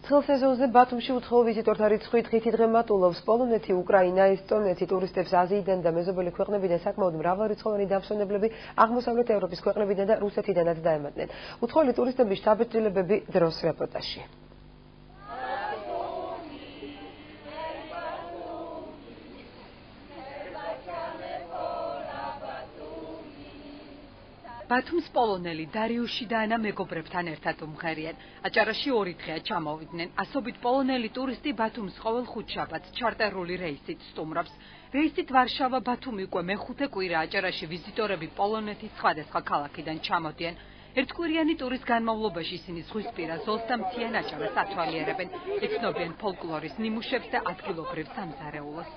ცხელ სეზონზე ბათუმში უცხოელ ვიზიტორთა რიცხვი დღითი დღე მატულობს. პოლონეთი, უკრაინა, ესტონეთი ტურისტებს აზიიდან და მეზობელი ქვეყნებიდან საკმაოდ მრავალრიცხოვანი დამსვენებლები აღმოსავლეთ ევროპის ქვეყნებიდან და რუსეთიდანაც დაემატნენ. უცხოელი ტურისტების შთაბეჭდილებები დროს რეპორტაჟში. ბათუმს პოლონელი დარიუში და ანა მეგობრებთან ერთად უმღერიან. აჭარაში 2 დღეა ჩამოვიდნენ. ასობით პოლონელი ტურისტი ბათუმს ყოველ ხუთშაბათს ჩარტერული რეისით სტუმრობს. რეისით ვარშავა-ბათუმი უკვე მეხუთე კვირა აჭარაში ვიზიტორები პოლონეთის სხვადასხვა ქალაქიდან ჩამოდიან. ერთკვირიანი ტურის განმავლობაში ისინი ზღვისპირა ზოლს და მთიან აჭარას ათვალიერებენ. იცნობენ ფოლკლორის ნიმუშებს და ადგილობრივ სამზარეულოს.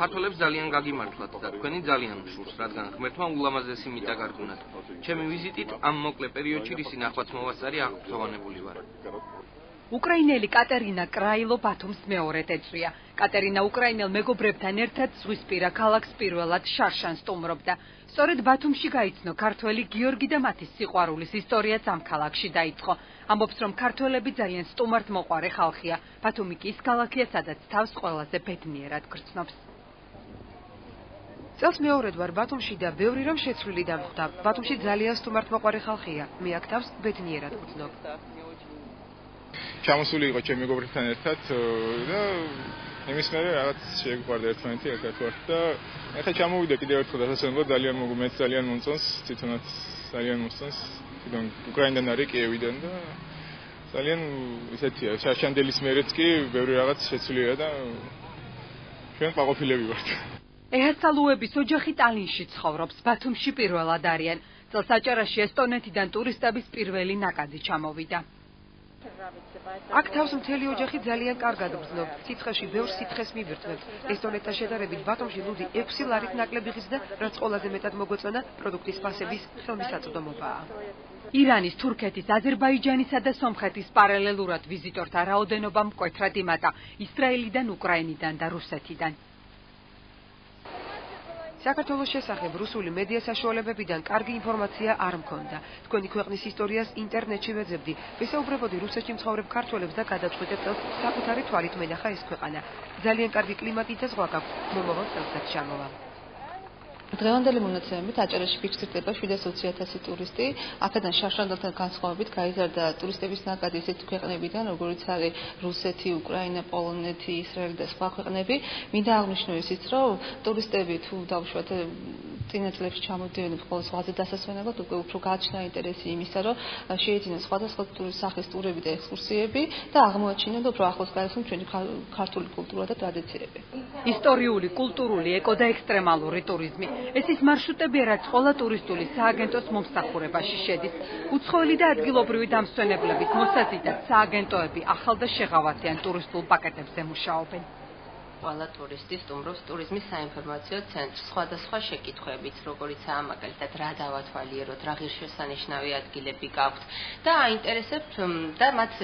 ქართველებს ძალიან გაგიმართლათ და თქვენი ძალიან უშურს, რადგან ღმერთმა ულამაზესი მიწა გარგუნათ. ჩემი ვიზიტით ამ მოკლე პერიოდში რის ნახვაც მოვასწარი აღფრთოვანებული ვარ. უკრაინელი კატერინა კრაილო ბათუმს მეორედ ეწვია. კატერინა უკრაინელ მეგობრებთან ერთად ზღვისპირა ქალაქს პირველად შარშან სტუმრობდა. სწორედ ბათუმში გაიცნო ქართველი გიორგი და მათი სიყვარულის ისტორიაც ამ ქალაქში დაიწყო. ამბობს, რომ ქართველები ძალიან სტუმართმოყვარე ხალხია. ბათუმი კი ის ქალაქია, სადაც თავს ყველაზე ბედნიერად გრძნობს. წელს მეორედ ვარ ბათუმში და ბევრი რამ შეცვლილი დამხვდა. ბათუმში ძალიან სტუმართმოყვარე ხალხია. მე აქ თავს ბედნიერად გრძნობ. ჩამოსული იყო ჩემი მეგობრებთან ერთად და იმის მერე რაღაც შეგვიყვარდა ერთმანეთი ერთად ვართ და ახლა ჩამოვიდა კიდევ ერთხელ დასასვენებლად ძალიან მეც ძალიან მომწონს, თვითონაც ძალიან მოსწონს. თვითონ უკრაინიდან არის კიევიდან და ძალიან ისეთია, შარშანდელის მერეც კი ბევრი რაღაც შეცვლილია და ჩვენ ყაყოფილები ვართ. ეჰასალუების ოჯახი ტალინში ცხოვრობს, ბათუმში პირველად არიან. წელს აჭარაში ესტონეთიდან ტურისტების პირველი ნაკადი ჩამოვიდა. აქ თავს მთელი ოჯახი ძალიან კარგად გრძნობ. სიცხეში ბევრ სითხეს მივირთმევთ. ესტონეთთან შედარებით ბათუმში ლუდი 6 ლარით ნაკლები ღირს და რაც ყველაზე მეტად მოგვეწონა, პროდუქტის ფასების ხელმისაწვდომობაა. ირანის, თურქეთის, აზერბაიჯანისა და სომხეთის პარალელურად ვიზიტორთა რაოდენობა მკვეთრად იმატა ისრაელიდან, უკრაინიდან და რუსეთიდან. საქართველოს შესახებ რუსული მედია საშუალებებიდან კარგი ინფორმაცია არ მქონდა. თქვენი ქვეყნის ისტორიას ინტერნეტში ვეძებდი. ვისაუბრებოდი რუსეთში მცხოვრებ ქართველებს და გადაწყვიტე წელს საკუთარი თვალით მენახა ეს ქვეყანა. ძალიან კარგი კლიმატი და ზღვა გაქვს. მომავალ წელსაც ჩამოვალ. დღევანდელი მონაცემებით აჭარაში ფიქსირდება 720,000 ტურისტი. აქედან შარშანდელთან განსხვავებით გაიზარდა ტურისტების ნაკადი ისეთ ქვეყნებიდან, როგორიც არის რუსეთი, უკრაინა, პოლონეთი, ისრაელი და სხვა ქვეყნები. მინდა აღნიშნო ისიც, რომ ტურისტები თუ დავუშვათ წინა წლებში ჩამოდიოდნენ ყოველ ზღვაზე დასასვენებლად, უკვე უფრო გააჩნდა ინტერესი იმისა, რომ შეეძინონ სხვადასხვა სახის ტურები და ექსკურსიები და აღმოაჩინონ უფრო ახლოს გაიცნონ ჩვენი ქართული კულტურა და ტრადიციები. ისტორიული, კულტურული, ეკო და ექსტრემალური ტურიზმი. ეს ის მარშრუტები, რაც ყველა ტურისტული სააგენტოს მომსახურებაში შედის. უცხოელი და ადგილობრივი დამსვენებლებით მოსაზიდად სააგენტოები ახალ და შეღავათიან ტურისტულ პაკეტებზე მუშაობენ. ყველა ტურისტი სტუმრობს ტურიზმის საინფორმაციო ცენტრს სხვადასხვა შეკითხვებით, როგორიცაა მაგალითად რა დავათვალიეროთ, რა ღირსშესანიშნავი ადგილები გაქვთ და აინტერესებთ და მათ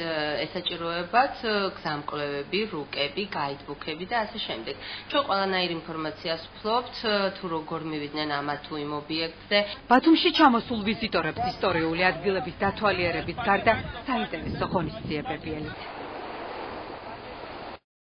ესაჭიროებათ გზამკვლევები, რუკები, გაიდბუქები და ასე შემდეგ. ჩვენ ყველანაირ ინფორმაციას ვფლობთ, თუ როგორ მივიდნენ ამა თუ იმ ობიექტზე. ბათუმში ჩამოსულ ვიზიტორებს ისტორიული ადგილების დათვალიერების გარდა საინტერესო ღონისძიებები ელით.